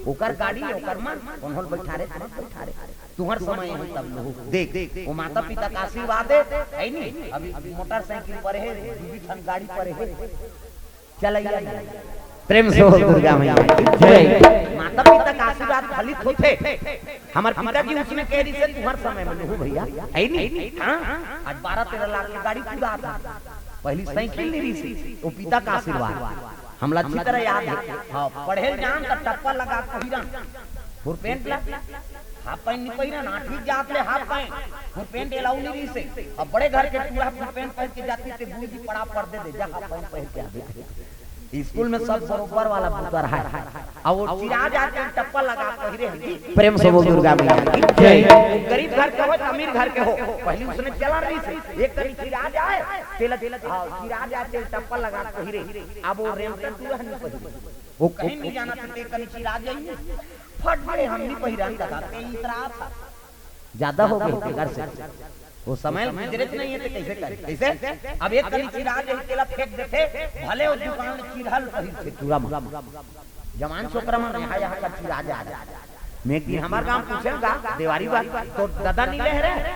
ओकर गाड़ी ओकर मन कोनहल बैठा रे तुहर समय है तब लोग देख वो माता पिता का आशीर्वाद है नहीं। अभी मोटरसाइकिल पर है दूसरी ठन गाड़ी पर है चलैया प्रेम से हो दुर्गा मैया जय। माता पिता का आशीर्वाद फलित होते हमार पिताजी उसने कह रही से तुहर समय में हो भैया है नहीं। हां आज 12-13 लाख की गाड़ी खुदा था पहली साइकिल नहीं रही थी वो पिता का आशीर्वाद हमला अच्छी तरह याद है। हां पढ़े जान का टप्पा लगा पहिरन फुल पैंट ला हाफ पैंट नहीं पहिरन आठी जात ले half pant full pant allow नहीं रही से। अब बड़े घर के पूरा फुल पैंट पहन के जाती थे गुरु जी पड़ा पर्दे दे जा हाफ पैंट पहन के आते स्कूल में सब बरोबर वाला पुतर है और वो चिरा जाते टप्पा लगा पहिरे प्रेम से बोल दुर्गा मैया की जय। गरीब घर के हो अमीर घर के हो पहले उसने चला रही से एक तरी चिरा जाए तेला चिरा जाए तेल टप्पा लगा पहिरे। अब वो रेमटन दुल्हन नहीं पहिरे वो कहीं नहीं जाना ते कहीं चिरा जाएंगे फट गए हम नहीं पहिरान लगाते इतरा था ज्यादा हो गई घर से वो समय गुजरत नहीं है तो कैसे करे कैसे। अब एक करी चिरा जे तेला फेंक देते भले वो दुकान में चिरहल पहिर थे चूड़ा जवान छोकरा में यहाँ का चिरा जा मैं एक दिन हमार गांव पूछेगा देवारी बात तो दादा नहीं ले रहे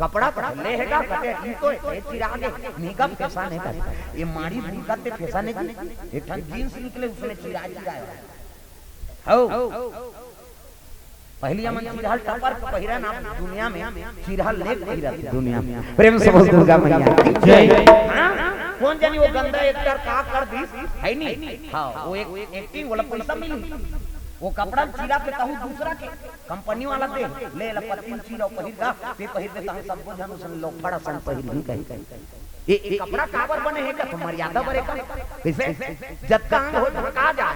कपड़ा ले हैगा कटे ई तो चिरा के नीका फैसा नहीं करता ये मारी भूखा ते फैसा नहीं की एक ठन जींस निकले उसने चिराया हो पहली मन चिरहल टपर के पहिरा ना दुनिया में चिरहल ले पहिरा दुनिया में प्रेम से बोल दुर्गा मैया जय। कौन जानी वो गंदा एक्टर का कर दी है नहीं। हां वो एक एक्टिंग वाला पैसा मिली वो कपड़ा चिरा पे कहू दूसरा के कंपनी वाला दे ले ला 25 चिरा पहिर का ते पहिर दे ताहे सब जन सन लोग बड़ा सन पहिर ही कहीं ये कपड़ा काबर बने है का मर्यादा बरे का कैसे जब तक हो ढका जा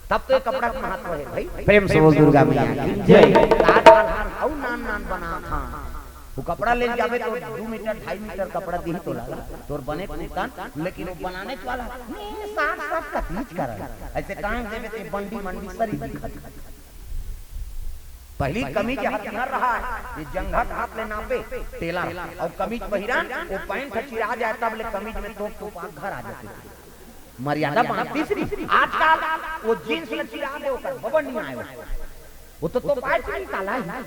तब तो कपड़ा का महत्व है भाई प्रेम से बोल दुर्गा मैया की जय। और नान बना था वो कपड़ा ले जावे तो 2 मीटर 2.5 मीटर कपड़ा दी तो लगा तोर बने कुतन लेकिन वो बनाने वाला साफ का पीछ कर ऐसे काम देवे ते बंडी मंडी सरी पहली कमीज हथियार रहा है ये जंघा हाथ ले नापे तेला और कमीज पहिरान वो पैंट चिरा जाए तब ले कमीज में तो घर आ जाते मर्यादा बना तीसरी आजकल वो जींस में चिरा दे ओकर बबन नहीं आए वो तो पाए नहीं काला है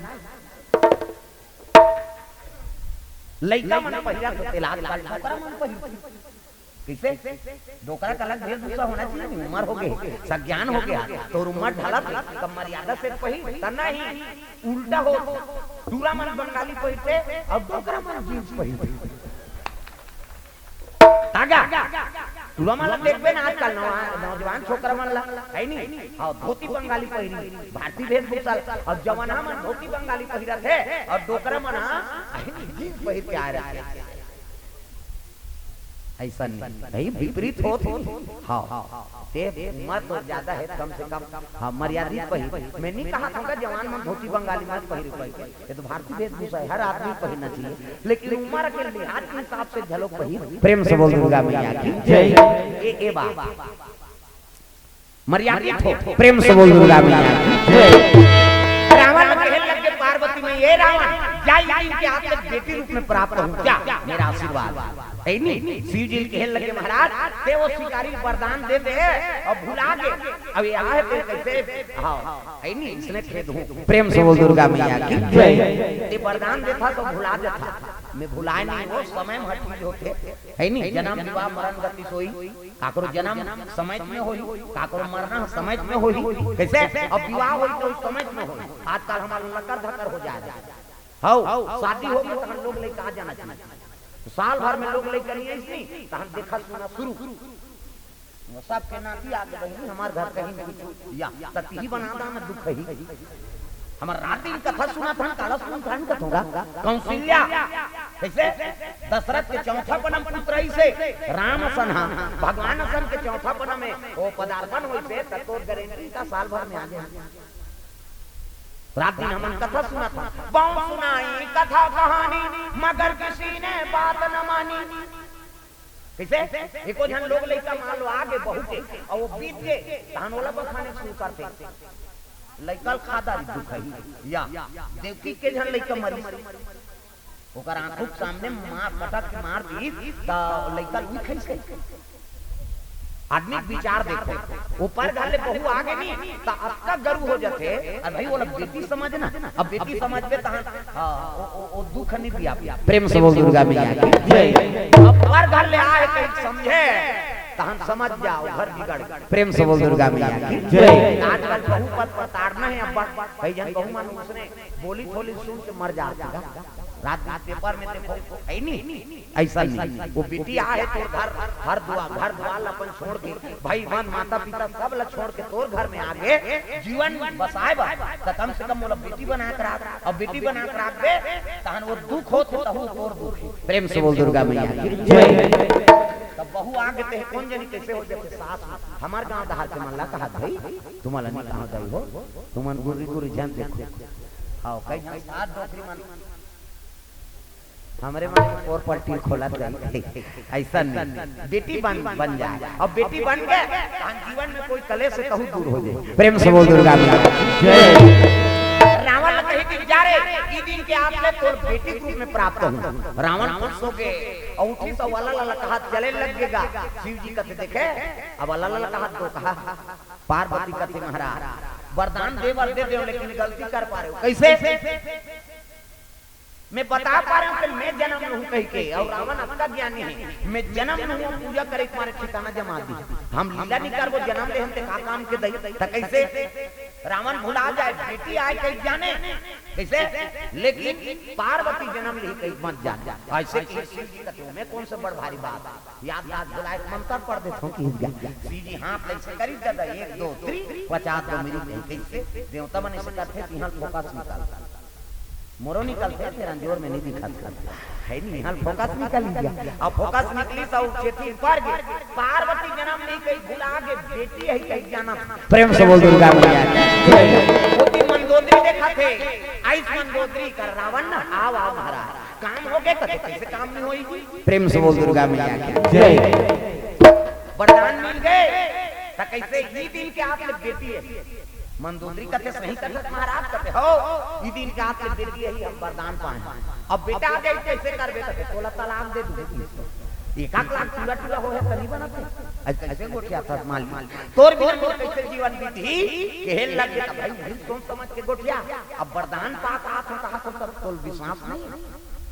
लइका मन पहिरा तो तेला लाल छोकरा मन पहिर कैसे डोकरा का अलग भेष भूषा होना चाहिए उम्र हो गई सज्ञान हो गया तो उम्र ढाला कम मर्यादा से पहिर तना ही उल्टा हो दूरा मन बंगाली पहिरते और डोकरा मन जींस पहिर तागा तुला मला देखबे ना आजकल नौजवान छोकरा मन ला है नहीं और धोती बंगाली पहिरी भारतीय वेशभूषा और जवाना मन धोती बंगाली पहिरत है और डोकरा मन जींस पहिर के आ रहा है ऐसा नहीं भाई विपरीत हो हां ते उम्र तो ज्यादा है कम से कम हां मर्यादित पहिर मैं नहीं कहा था जवान मन धोती बंगाली मत पहिर ये तो भारतीय वेशभूषा है हर आदमी पहनना चाहिए लेकिन उम्र के लिहाज के हिसाब से झलक पहिर प्रेम से बोल दुर्गा मैया की जय। ए बाबा मर्यादित हो प्रेम से बोल दुर्गा मैया की जय। रावण कहने लगे पार्वती में ये रावण जाई इनके हाथ में बेटी रूप में प्राप्त हो क्या मेरा आशीर्वाद है नहीं। शिव जी कहने लगे महाराज ते वो शिकारी वरदान दे दे और भुला के अब यहाँ है कैसे हां है नहीं इसने खेद हूं प्रेम से बोल दुर्गा मैया की जय। ते वरदान देता तो भुला देता मैं भुलाए नहीं वो समय में हट होते है नहीं। जन्म विवाह मरण गति सोई काकरो जन्म समय में होई काकरो मरना समय में होई कैसे अब विवाह होई तो समय में होई आजकल हमारा लकर धकर हो जाएगा हां शादी हो गई तो हम लोग लेके आ जाना चाहिए साल भर में लोग लेकर नहीं इसनी तो हम देखा सुना शुरू सब के नाती आगे बहनी हमार घर कहीं नहीं या तती ही बना दा ना दुख ही हमार रात दिन कथा सुना था काला सुन खान का थोड़ा कौशल्या कैसे दशरथ के चौथा पनम पुत्र से राम सन्हा भगवान सन के चौथा पनम में वो पदार्पण होई से ततोर गारंटी का साल भर में आ गया रात दिन हमन कथा सुना था बहुत सुनाई कथा कहानी मगर किसी ने बात न मानी कैसे एको जन लोग लइका मान लो आगे बहुत और वो बीत गए धानोला बखाने शुरू करते लइकल खादा दुख है या देवकी के जन लइका मरी ओकर आंखों के सामने मार पटक के मार दी त लइका उठ कैसे आदमी विचार देखो ऊपर घाले बहु आगे नहीं तो आपका गर्व हो जाते और भाई बोला बेटी समझना अब बेटी समझ पे तहां ओ दुख नहीं दिया प्रेम से बोल दुर्गा मैया की अब ऊपर घाले आए कहीं समझे तहन समझ जाओ घर बिगड़ प्रेम से बोल दुर्गा मैया की जय। आजकल बहु पद पर ताड़ना है अब कई जन बहु मानो उसने बोली थोली सुन के मर जाता रात पेपर में देखो है नहीं ऐसा नहीं वो बेटी आए तो घर द्वार अपन छोड़ के भाई बहन माता पिता सब ला छोड़ के तोर घर में आगे जीवन बसाए बा तो कम से कम बोला बेटी बना कर रख अब बेटी बना कर रख दे तहन वो दुख हो तो तोर दुख प्रेम से बोल दुर्गा मैया की जय। तब बहु आगे ते कौन जानी कैसे हो जाते सास हमार गांव दहार के मल्ला कहा भाई तुम्हारा नहीं कहां गई हो तुमन गुरी जान देखो आओ कई साथ नौकरी मान हमारे मन और पट्टी खोला जाए ऐसा नहीं बेटी बन जाए अब बेटी बन गए जीवन में कोई कलेश से कहूं दूर हो जाए प्रेम से बोल दुर्गा मैया जय। रावण कहे कि जा रे ई दिन के आपने तो बेटी रूप में प्राप्त हो रावण पुरुषों के औठी तो वाला लाला कहा चले लगेगा शिव जी कहते देखे अब वाला लाला कहा तो कहा पार्वती कहते महाराज वरदान दे लेकिन गलती कर पा रहे हो कैसे मैं बता पा रहा हूँ कि मैं जन्म हूँ कह के और रावण आपका ज्ञानी है मैं जन्म हूँ पूजा करे तुम्हारे ठिकाना जमा दी हम लीला नहीं कर वो जन्म दे हम ते का काम के दई त कैसे रावण भुला जाए बेटी आए कहीं जाने कैसे लेकिन पार्वती जन्म ली कहीं मत जाने ऐसे शिव जी कहते मैं कौन से बड़ भारी बात याद बुलाए मंत्र पढ़ देता हूँ कि शिव जी हाथ ऐसे करी दादा 1 2 3 50 दो मेरी कैसे देवता मन ऐसे करते थे यहाँ फोकस निकालता मोरो निकलते तेरा जोर में नहीं दिखाता है नहीं हाल फोकस निकल गया अब फोकस निकली तो खेती पर गई पार्वती जन्म नहीं कहीं भुला के बेटी है कहीं जाना प्रेम से बोल दुर्गा मैया मोती मंदोदरी देखा थे आइस मंदोदरी कर रावण ना आओ महाराज काम हो गए कैसे काम नहीं होई प्रेम से बोल दुर्गा मैया की जय। वरदान मिल गए तो कैसे ये दिन के आपने बेटी है मंदोदरी कहते सही करत महाराज कहते हो ई दिन का आपके बेटी है हम वरदान पाए अब बेटा आ जाए कैसे करबे कहते तोला तलाक दे दूं 1 लाख टूला हो है तनी बनते ऐसे गोठिया था माल तोर बिना मोर कैसे जीवन बीती कहल लग गया भाई तुम समझ के गोठिया अब वरदान पात आत हो कहा तो तोल विश्वास नहीं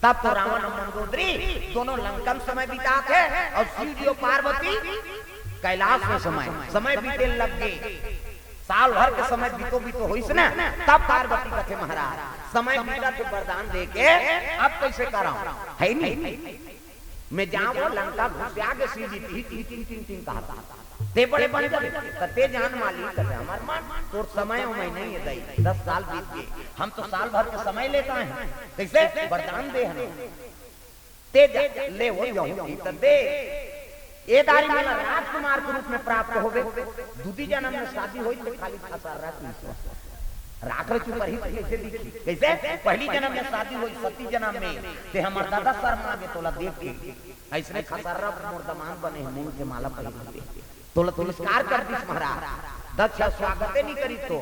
तब तो रावण और मंदोदरी दोनों लंकन समय बिताते और शिव जी और पार्वती कैलाश में समय बीते लग गए साल भर के समय बीतो होइस ना तब पार्वती कहते महाराज समय बीता तो वरदान दे के अब कैसे कराऊं है नहीं मैं जाऊं लंका घुस आगे सीधी तीन कहा ते बड़े बन गए ते जान मालिक कहते हमार मान तोर समय में नहीं है दई 10 साल बीत गए हम तो साल भर के समय लेता है कैसे वरदान दे हमें ते ले हो जाऊं तो दे ए दारी वाला राजकुमार के रूप में प्राप्त होवे दूती जन्म में शादी होई तो खाली खसार राख रचू पर ही कैसे दिखी कैसे पहली जन्म में शादी होई सती जन्म में ते हमर दादा शर्मा के तोला देख के ऐसने खसार मुर्दमान बने मुंह के माला पहन के तोला पुरस्कार कर दिस महाराज दक्ष स्वागत नहीं करी तो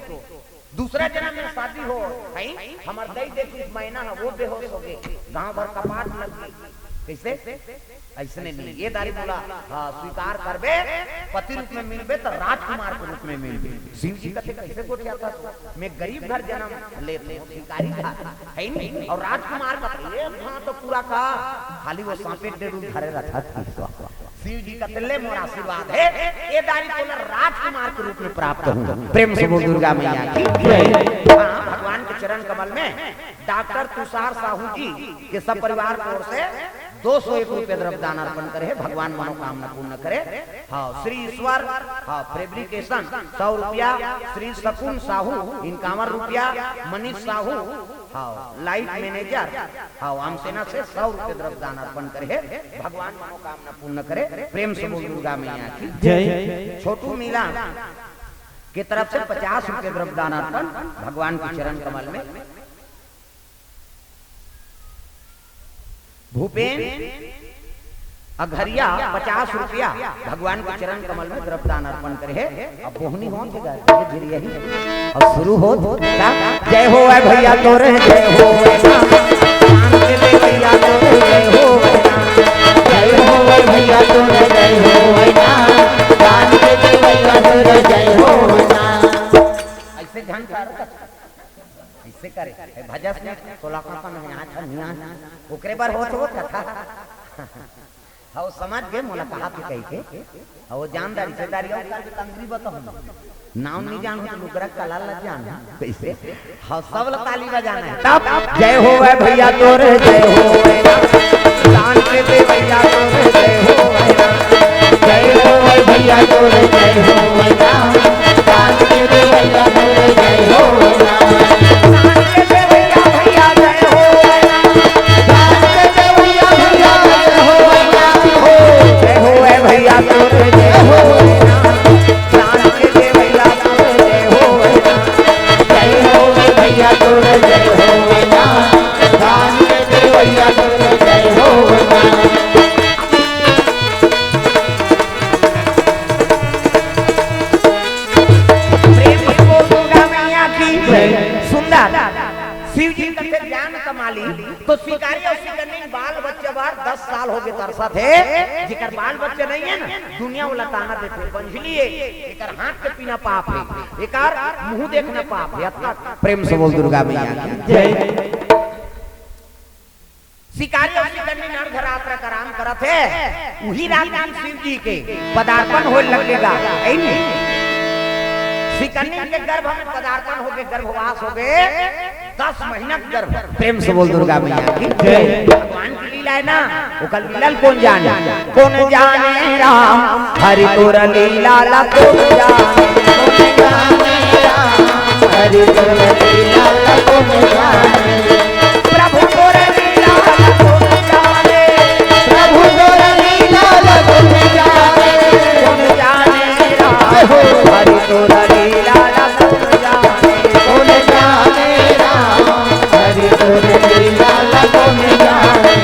दूसरा जन्म में शादी हो भाई हमर दई देखी महीना वो बेहोश हो गए गांव भर कपाट लग गई कैसे ऐसने नहीं ये दारी बोला स्वीकार करबे पति रूप में मिलबे तो राजकुमार के रूप में मिलबे शिव जी कहते कैसे गोठिया था मैं गरीब घर जन्म लेते शिकारी था है नहीं और राजकुमार का ये हां तो पूरा का खाली वो सांपे डेरू घरे रखा था शिव जी का तिल्ले मोर आशीर्वाद है ये दारी बोला राजकुमार के रूप में प्राप्त हूं प्रेम से बोल दुर्गा मैया की जय। भगवान के चरण कमल में डॉक्टर तुषार साहू जी के सब परिवार की ओर से 201 रुपये द्रव्य दान अर्पण करे भगवान मनोकामना पूर्ण करे। हाँ श्री ईश्वर हाँ फैब्रिकेशन 100 रुपया, श्री शकुन साहू 51 रुपया, मनीष साहू हाँ लाइट मैनेजर हाँ आमसेना से 100 रुपये द्रव्य दान अर्पण करे भगवान मनोकामना पूर्ण करे। प्रेम से बोल दुर्गा मैया की जय। छोटू मीला की तरफ से 50 रुपये द्रव्य दान अर्पण भगवान के चरण कमल में। भूपेन अघरिया 50 रुपया भगवान के चरण कमल में द्रव्य दान अर्पण करे। अब बोहनी हो और शुरू हो जय हो भैया तोरे जय हो भैया तोरे जय हो जय हो भैया तोरे जय हो भैया तोर जय हो ऐसे ध्यान कर ऐसे करे भजस ने तोला का नहीं आछा निया ओकरे बार हो कथा हाउ समझ गए मोला कहा के कह के हाउ जानदारी सेदारी और कर तंगरी बताऊं नाम नहीं जान हो तो लुकरा कला ला जान कैसे हाउ सब ताली बजाना है तब जय हो भैया तोर जय हो दान के दे भैया तोर जय हो जय हो भैया तोर जय हो दान के दे भैया तोर जय हो दान के दे भैया भैया जय हो दान के दे भैया भैया जय हो भैया तोर जय हो दान के दे भैया तोर जय हो जय हो भैया तोर जय हो दान के दे भैया तोर जय हो शिव जी का ज्ञान कमाली तो शिकारी और शिकरनी बाल बच्चे बार 10 साल हो गए तरसा थे जिकर बाल बच्चे नहीं है ना दुनिया वाला ताना देते बंझलिए एकर हाथ के पीना पाप है एकर मुंह देखना पाप है अतः प्रेम से बोल दुर्गा मैया जय शिकारी और शिकरनी नरधरात्र का राम करत है वही रात शिव जी के पदार्पण हो लगेगा शिकरनी के गर्भ में पदार्पण हो गए गर्भवास हो गए 10 महीना गर्भ प्रेम से बोल दुर्गा मैया की जय भगवान की लीला है ना वो कल लीला कौन जाने राम हरि तोर लीला ला कौन जाने राम हरि तोर लीला ला कौन जाने प्रभु तोर लीला ला कौन जाने प्रभु तोर लीला ला कौन जाने राम हरि तोर लीला ला कौन जाने राम हरि तोर लीला ला कौन जाने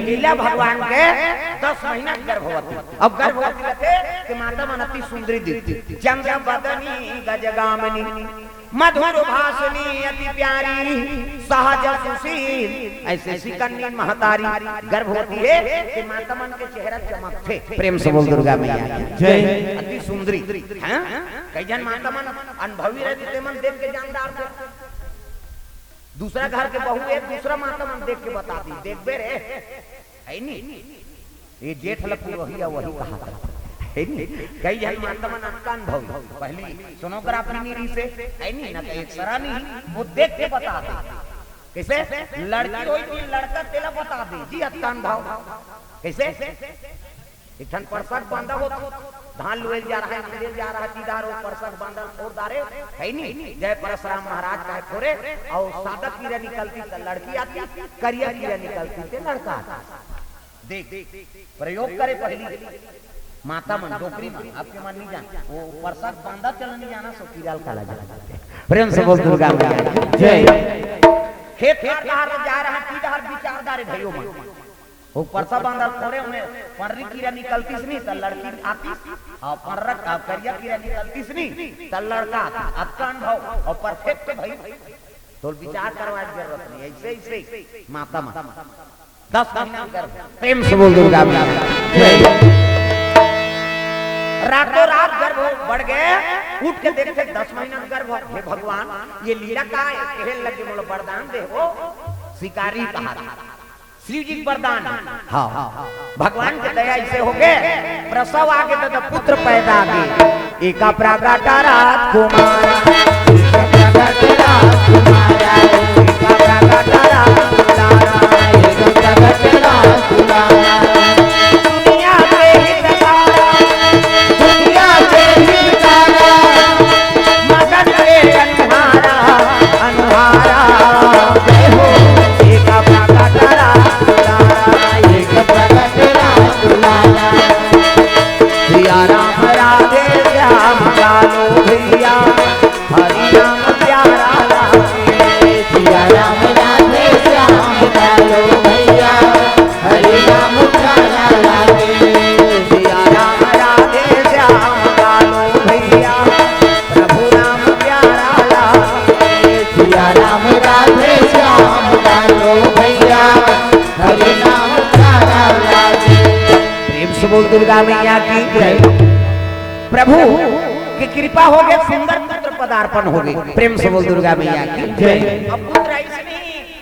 लीला भगवान के 10 महीना गर्भवती अब गर्भवती थे कि माता मन अति सुंदरी दिखती चंद्र बदनी गजगामिनी मधुर भाषणी अति प्यारी सहज सुशील ऐसे शिकरनी महतारी गर्भवती है कि माता मन के चेहरा चमकते प्रेम से बोल दुर्गा मैया जय अति सुंदरी हैं कई जन माता मन अनुभवी रहते मन देख के जानदार थे दूसरा घर के बहू एक दूसरा माता मन देख के बता दी देखबे रे है नी ये जेठ लपू वही कहा था है नी कई जन माता मन अनुभवी पहली सोनोग्राफी नीरी से है नी ना एक सरानी वो देख के बता दे कैसे लड़की होई थी लड़का तेला बता दे जी अनुभव कैसे एक ठन परसक बांधा हो धान लुएल जा रहा है मंदिर जा रहा है तीदार और परसक बांधा और दारे है नी जय परशुराम महाराज का थोड़े और सादा कीड़ा निकलती तो लड़की आती करिया कीड़ा निकलती तो लड़का आता देख प्रयोग करे पहली माता मन डोकरी में आपके मन नहीं जान वो परसक बांधा चल नहीं जाना सो कीड़ा काला जाना प्रेम से बोल दुर्गा मैया जय खेत खार जा रहा है तीदार विचारदार भइयो मन वो परसा बांधा थोड़े उन्हें पर्री कीड़ा निकलती नहीं तो लड़की आती और पर्रक करिया कीड़ा निकलती नहीं तो लड़का आता अनुभव और परफेक्ट भाई तो विचार करवाने की जरूरत नहीं ऐसे ऐसे माता माता 10 महीना गर्भ प्रेम से बोल दुर्गा रातों रात गर्भ बढ़ गए उठ के देखते 10 महीना गर्भ हे भगवान ये लीला का है लगे बोलो वरदान दे वो शिकारी कहा शिव जी वरदान हाँ भगवान के दया ऐसे हो गए प्रसव आगे तो पुत्र पैदा आगे एका प्रागटा रात कुमार दुनिया के हितकारा मगन के अन्हारा अन्हारा जय हो एका प्रागटा राम राधे श्याम कालो भैया हरि राम दुर्गा मैया की जय। प्रभु की कृपा हो गए, सुंदर पुत्र पदार्पण हो गए, प्रेम से बोल दुर्गा मैया की जय। अब पुत्र ऐसे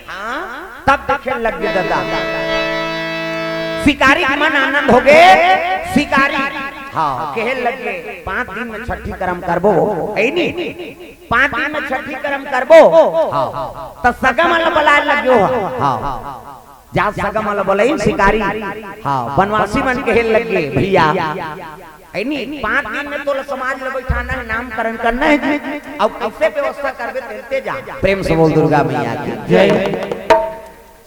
हाँ तब देखे लग गए दादा शिकारी मन आनंद हो गए। शिकारी हाँ कहे लगे 5 दिन में छठी कर्म करबो है नहीं, 5 दिन में छठी कर्म करबो हाँ तो सगम वाला बुला लग्यो हाँ जा सगम वाला बोले शिकारी हाँ बनवासी मन कहे लगे भैया है नहीं 5 दिन में तो समाज में बैठाना है, नामकरण करना है, अब कैसे व्यवस्था करबे तेलते जा। प्रेम से बोल दुर्गा मैया की जय।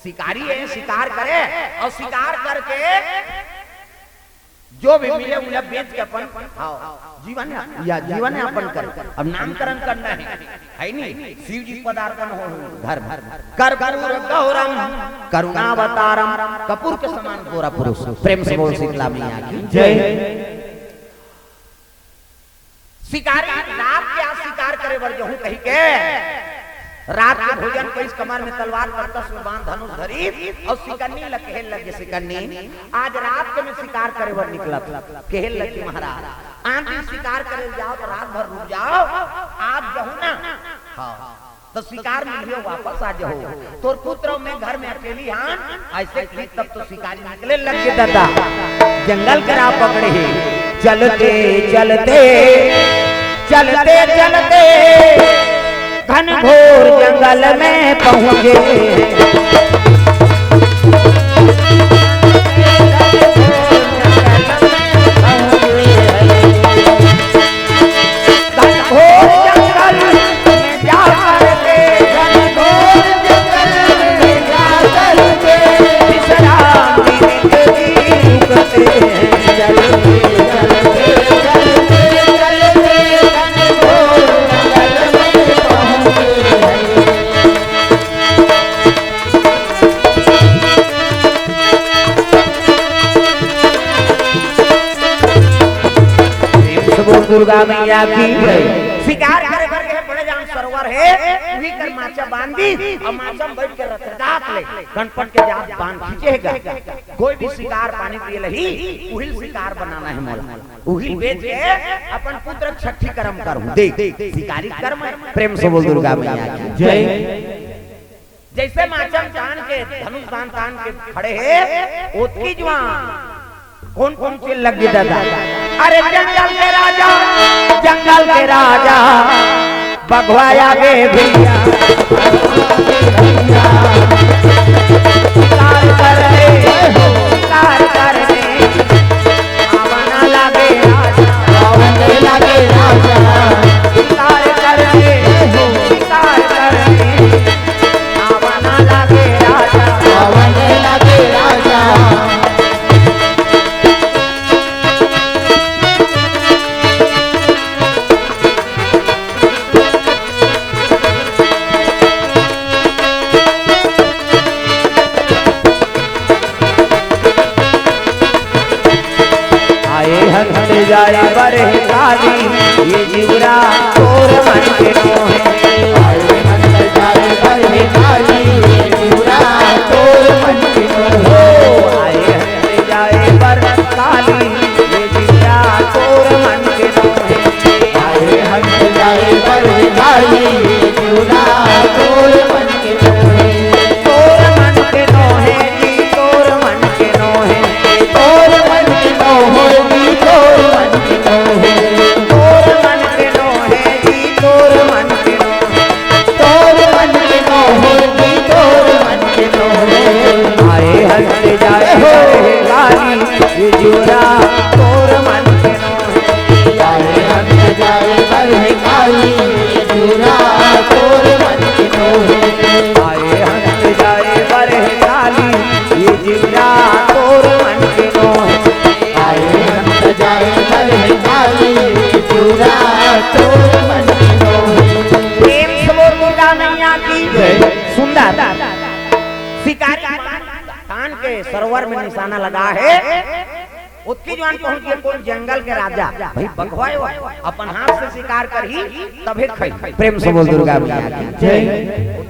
शिकारी है शिकार करे और शिकार करके जो भी मिले उन्हें बेच के अपन जीवन या जीवन यापन कर। अब नामकरण करना है नहीं, शिव जी पदार्पण हो घर कर गौरम करुणावतारम कपूर के समान गोरा पुरुष। प्रेम से बोल शीतला मैया की जय। शिकारी रात के आज शिकार करे बर जहूं कही के रात के भोजन को इस कमर में तलवार करकस में बांध धनुष धरी और सिकन्नी लखेल लगे। सिकन्नी आज रात के में शिकार करे बर निकला केहल लगे महाराज आज शिकार करे जाओ तो रात भर रुक जाओ, आज जहू ना हाँ तो शिकार मिलियो वापस आ जाओ। तोर पुत्र में घर में अकेली हां ऐसे तब तो शिकारी निकले लगे दादा जंगल करा पकड़े चलते चलते चलते चलते घनघोर जंगल में पहुंचे। दुर्गा मैया की शिकार करे करके बड़े जान सरोवर है उही कर माचा बांधी और माचा में बैठ के रतदात ले गणपत के जात बांध खींचेगा। कोई भी शिकार पानी पिए लही उहिल शिकार बनाना है मोला, उहिल बेच के अपन पुत्र छठी कर्म करूं देख शिकारी कर्म। प्रेम से बोल दुर्गा मैया की जय। जैसे माचा तान के धनुष बांध तान के खड़े है ओतकी जवान कौन कौन से लग गए दादा। अरे जंगल के राजा बघवाया गे भैया शिकार कर आवाना लागे राजा शिकार कर आवाना लागे राजा। जाए बरे काली ये जीवरा तोर मन के मोहे आए हंस जाए बरे काली ये जीवरा तोर मन के मोहे आए हंस जाए बरे काली ये जीवरा तोर मन के मोहे आए हंस जाए बरे काली ये जीवरा तोर मन के मोहे तोर मन के मोहे जी तोर मन के मोहे तोर मन के मोहे जुरा तोर मन के नोहे आए हंस जाए बरहे काली जुरा तोर मन के नोहे आए हंस जाए बरहे काली ये जुरा तोर मन के नोहे आए हंस जाए बरहे काली जुरा तोर मन के नोहे। प्रेम से बोल दुर्गा मैया की जय। सुंदर शिकारी कान के सरोवर में निशाना लगा है उसकी जवान पहुंच गए कौन जंगल के राजा भाई बघवाए अपन हाथ से शिकार कर ही तबे खाई। प्रेम से बोल दुर्गा मैया की जय।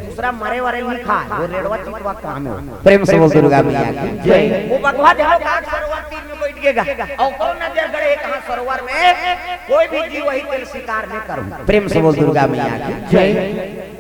दूसरा मरे वाले नहीं खा वो रेडवा चितवा काम है। प्रेम से बोल दुर्गा मैया की जय। वो बघवा देखो काट सरोवर तीर में बैठ टिकेगा और कौन नजर गड़े कहां सरोवर में कोई भी जीव वही तेल शिकार नहीं करूं। प्रेम से बोल दुर्गा मैया की जय।